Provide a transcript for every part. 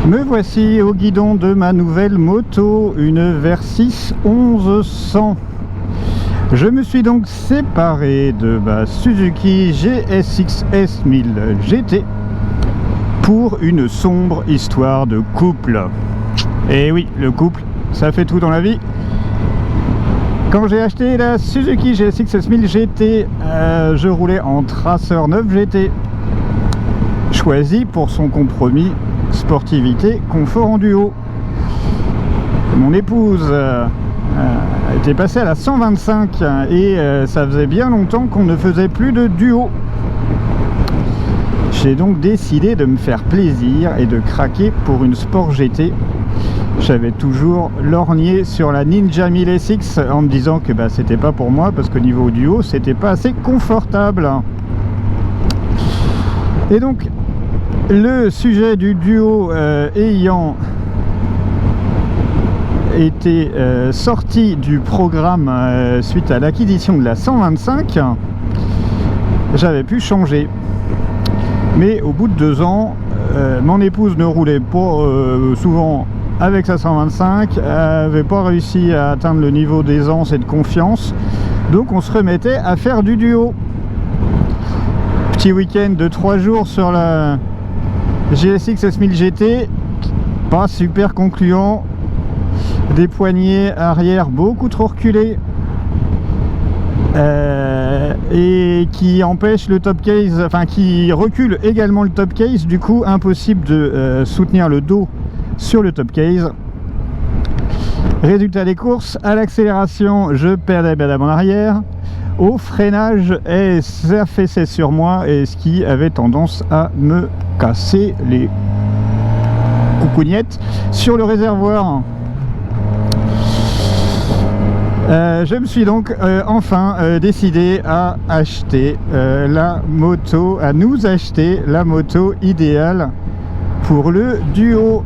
Me voici au guidon de ma nouvelle moto, une Versys 1100. Je me suis donc séparé de ma Suzuki GSX S1000 GT pour une sombre histoire de couple. Et oui, le couple, ça fait tout dans la vie. Quand j'ai acheté la Suzuki GSX S1000 GT, je roulais en Tracer 9 GT, choisi pour son compromis sportivité, confort en duo. Mon épouse était passée à la 125 et ça faisait bien longtemps qu'on ne faisait plus de duo. J'ai donc décidé de me faire plaisir et de craquer pour une Sport GT. J'avais toujours lorgné sur la Ninja 1000 SX en me disant que c'était pas pour moi parce qu'au niveau duo c'était pas assez confortable. Et donc le sujet du duo ayant été sorti du programme suite à l'acquisition de la 125, j'avais pu changer. Mais au bout de 2 ans, mon épouse ne roulait pas souvent avec sa 125, n'avait pas réussi à atteindre le niveau d'aisance et de confiance, donc on se remettait à faire du duo. Petit week-end de 3 jours sur la GSX S1000 GT, pas super concluant, des poignées arrière beaucoup trop reculées et qui empêche le top case, enfin qui recule également le top case, du coup impossible de soutenir le dos sur le top case. Résultat des courses, à l'accélération je perdais bien en arrière, au freinage et ça fessait sur moi, et ce qui avait tendance à me casser les coucougnettes sur le réservoir. Je me suis donc enfin décidé à acheter la moto, à nous acheter la moto idéale pour le duo.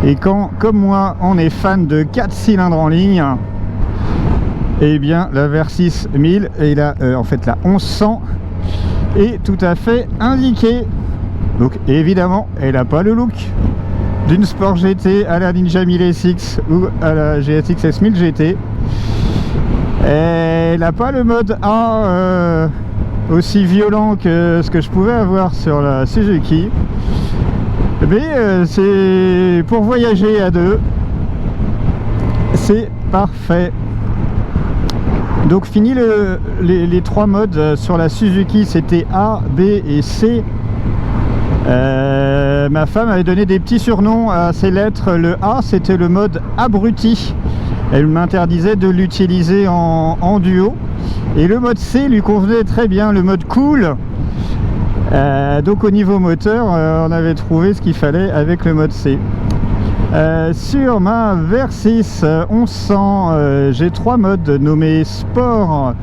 Et quand, comme moi, on est fan de 4 cylindres en ligne, et bien la Versys 1000 et la, en fait la 1100 est tout à fait indiquée. Donc évidemment, elle n'a pas le look d'une Sport GT à la Ninja 1000 SX ou à la GSX S1000 GT. Elle n'a pas le mode A aussi violent que ce que je pouvais avoir sur la Suzuki. Mais c'est pour voyager à deux, c'est parfait. Donc fini les 3 modes sur la Suzuki, c'était A, B et C. Ma femme avait donné des petits surnoms à ces lettres. Le A, c'était le mode abruti, elle m'interdisait de l'utiliser en duo, et le mode C lui convenait très bien, le mode cool. Donc au niveau moteur, on avait trouvé ce qu'il fallait avec le mode C. Sur ma Versys 1100, j'ai 3 modes nommés Sport,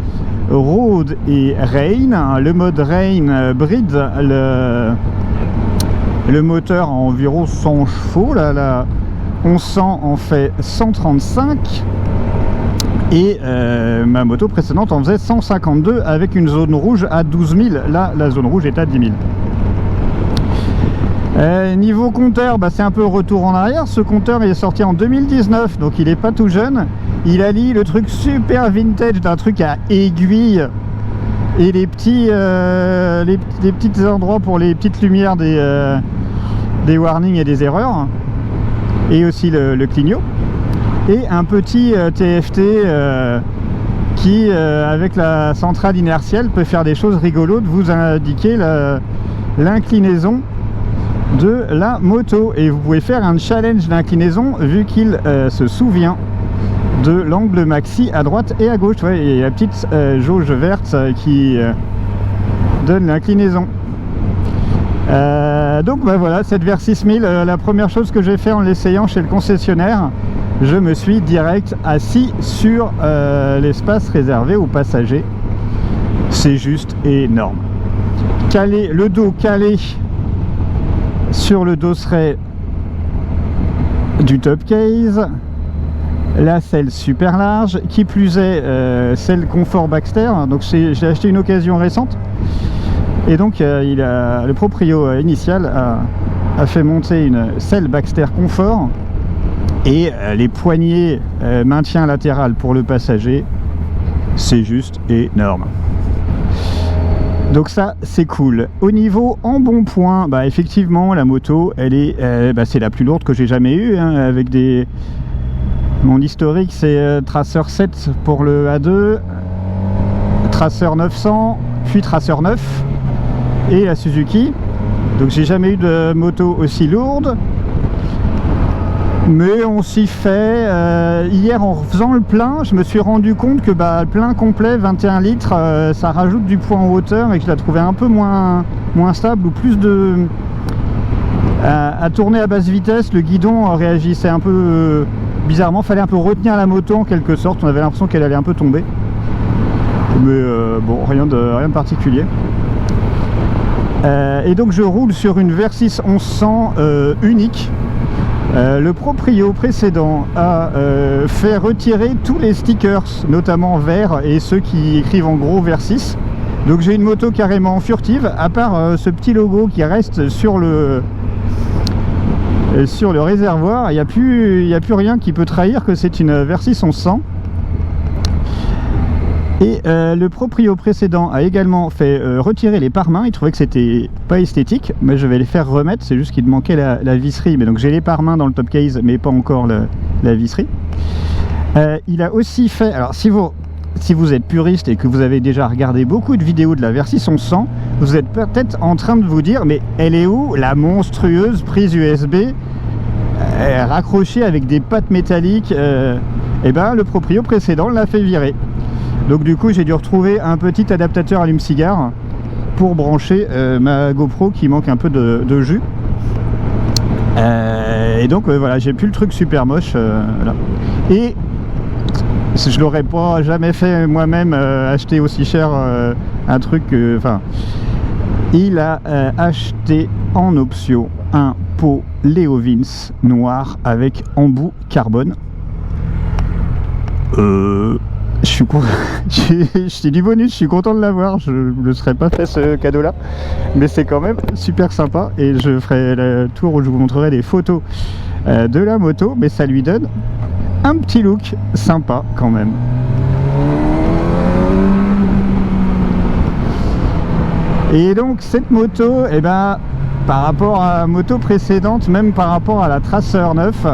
Road et Rain. Le mode Rain bride le moteur à environ 100 chevaux, là, la 1100 en fait 135 et ma moto précédente en faisait 152 avec une zone rouge à 12 000, là la zone rouge est à 10 000. Niveau compteur, c'est un peu retour en arrière. Ce compteur est sorti en 2019, donc il est pas tout jeune. Il allie le truc super vintage d'un truc à aiguille et les petits endroits pour les petites lumières des warnings et des erreurs, et aussi le clignot, et un petit TFT qui avec la centrale inertielle peut faire des choses rigolotes, vous indiquer l'inclinaison de la moto, et vous pouvez faire un challenge d'inclinaison vu qu'il se souvient de l'angle maxi à droite et à gauche. Ouais, et la petite jauge verte qui donne l'inclinaison. Donc voilà, cette Versys 1000, la première chose que j'ai fait en l'essayant chez le concessionnaire, je me suis direct assis sur l'espace réservé aux passagers. C'est juste énorme. Le dos calé sur le dosseret du top case, la selle super large, qui plus est selle confort Baxter. Donc j'ai acheté une occasion récente, et donc le proprio initial a a fait monter une selle Baxter Comfort et les poignées maintien latéral pour le passager, c'est juste énorme. Donc ça c'est cool. Au niveau embonpoint, bah effectivement la moto elle est c'est la plus lourde que j'ai jamais eue, hein, avec des... Mon historique c'est Tracer 7 pour le A2, Tracer 900, puis Tracer 9 et la Suzuki. Donc j'ai jamais eu de moto aussi lourde. Mais on s'y fait. Hier en faisant le plein, je me suis rendu compte que le plein complet 21 litres, ça rajoute du poids en hauteur et que je la trouvais un peu moins stable, ou plus de... à tourner à basse vitesse, le guidon réagissait un peu bizarrement, fallait un peu retenir la moto en quelque sorte, on avait l'impression qu'elle allait un peu tomber. Mais bon, rien de particulier. Et donc je roule sur une Versys 1100 unique. Le proprio précédent a fait retirer tous les stickers, notamment verts et ceux qui écrivent en gros Versys. Donc j'ai une moto carrément furtive, à part ce petit logo qui reste sur le réservoir. Il n'y a plus rien qui peut trahir que c'est une Versys 1100. Et le proprio précédent a également fait retirer les pare-mains. Il trouvait que c'était pas esthétique, mais je vais les faire remettre. C'est juste qu'il manquait la visserie. Mais donc j'ai les pare-mains dans le top case, mais pas encore la visserie. Il a aussi fait... Alors si vous êtes puriste et que vous avez déjà regardé beaucoup de vidéos de la Versys 1100, vous êtes peut-être en train de vous dire, mais elle est où la monstrueuse prise USB raccrochée avec des pattes métalliques? Et ben le proprio précédent l'a fait virer. Donc du coup j'ai dû retrouver un petit adaptateur allume-cigare pour brancher ma GoPro qui manque un peu de jus. Et donc voilà, j'ai plus le truc super moche. Voilà. Et je l'aurais pas jamais fait moi-même, acheter aussi cher un truc. Enfin, il a acheté en option un pot Leo Vince noir avec embout carbone. C'est du bonus, je suis content de l'avoir. Je ne me serais pas fait ce cadeau là, mais c'est quand même super sympa. Et je ferai le tour où je vous montrerai des photos de la moto, mais ça lui donne un petit look sympa quand même. Et donc cette moto, eh ben, par rapport à la moto précédente, même par rapport à la Tracer 9,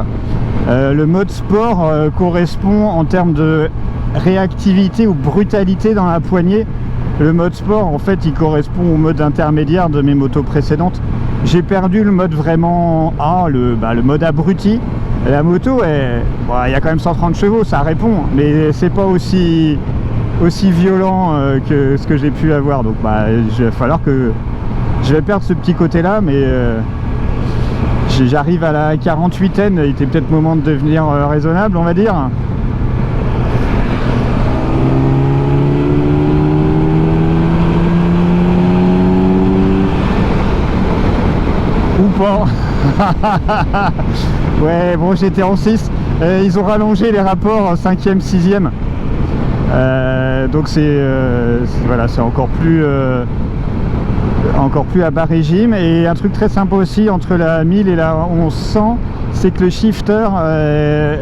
le mode sport correspond en termes de réactivité ou brutalité dans la poignée. Le mode sport en fait il correspond au mode intermédiaire de mes motos précédentes. J'ai perdu le mode vraiment le mode abruti. La moto il y a quand même 130 chevaux, ça répond, mais c'est pas aussi violent que ce que j'ai pu avoir. Donc il va falloir que je vais perdre ce petit côté là, mais j'arrive à la 48N, il était peut-être moment de devenir raisonnable, on va dire. Ou pas. Ouais, bon, j'étais en 6. Ils ont rallongé les rapports 5e, 6e. Donc voilà, c'est encore plus à bas régime. Et un truc très sympa aussi entre la 1000 et la 1100, c'est que le shifter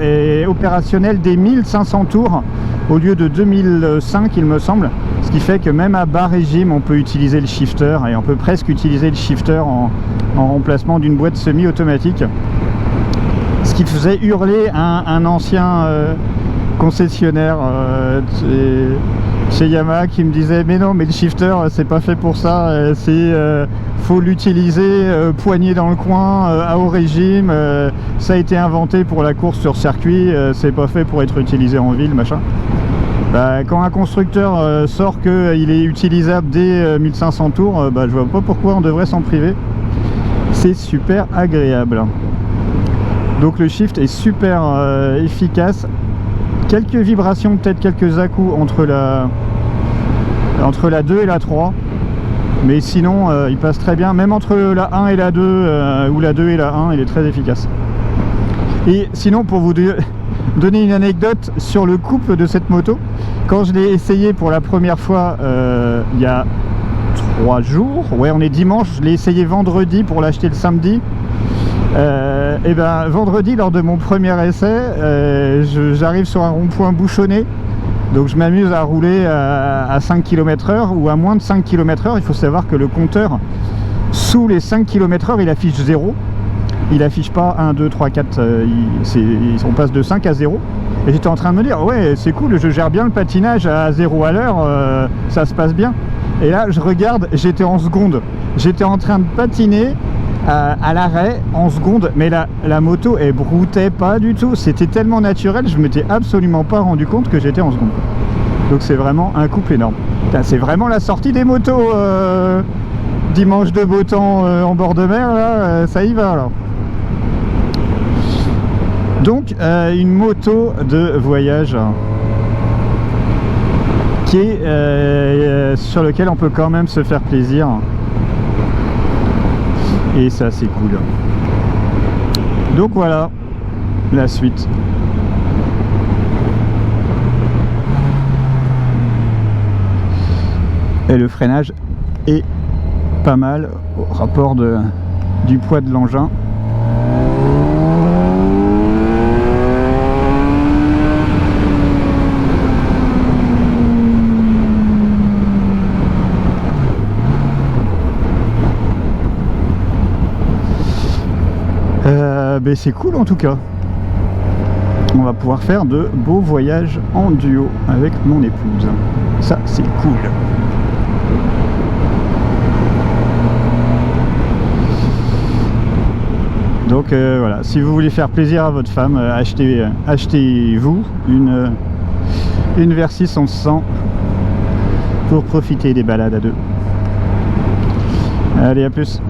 est opérationnel dès 1500 tours au lieu de 2005 il me semble, ce qui fait que même à bas régime on peut utiliser le shifter, et on peut presque utiliser le shifter en remplacement d'une boîte semi-automatique, ce qui faisait hurler un ancien concessionnaire chez Yamaha qui me disait mais non, mais le shifter c'est pas fait pour ça, faut l'utiliser poigné dans le coin à haut régime, ça a été inventé pour la course sur circuit, c'est pas fait pour être utilisé en ville, machin. Quand un constructeur sort qu'il est utilisable dès 1500 tours, je vois pas pourquoi on devrait s'en priver. C'est super agréable. Donc le shift est super efficace. Quelques vibrations, peut-être quelques à-coups entre la 2 et la 3, mais sinon il passe très bien, même entre la 1 et la 2 ou la 2 et la 1, il est très efficace. Et sinon, pour vous donner une anecdote sur le couple de cette moto, quand je l'ai essayé pour la première fois il y a 3 jours, ouais, on est dimanche, je l'ai essayé vendredi pour l'acheter le samedi. Et ben vendredi, lors de mon premier essai, j'arrive sur un rond-point bouchonné. Donc je m'amuse à rouler à 5 km/h ou à moins de 5 km/h. Il faut savoir que le compteur, sous les 5 km/h, il affiche 0. Il affiche pas 1, 2, 3, 4, on passe de 5 à 0. Et j'étais en train de me dire, ouais, c'est cool, je gère bien le patinage à 0 à l'heure, ça se passe bien. Et là, je regarde, j'étais en seconde. J'étais en train de patiner à l'arrêt en seconde, mais la moto, elle broutait pas du tout. C'était tellement naturel, je m'étais absolument pas rendu compte que j'étais en seconde. Donc c'est vraiment un couple énorme. C'est vraiment la sortie des motos dimanche de beau temps en bord de mer, là, ça y va alors. Donc une moto de voyage qui est sur lequel on peut quand même se faire plaisir, et ça c'est cool. Donc voilà la suite. Et le freinage est pas mal au rapport du poids de l'engin. Ben c'est cool en tout cas. On va pouvoir faire de beaux voyages en duo avec mon épouse. Ça c'est cool. Donc voilà, si vous voulez faire plaisir à votre femme, achetez-vous une Versys 1100 pour profiter des balades à deux. Allez, à plus.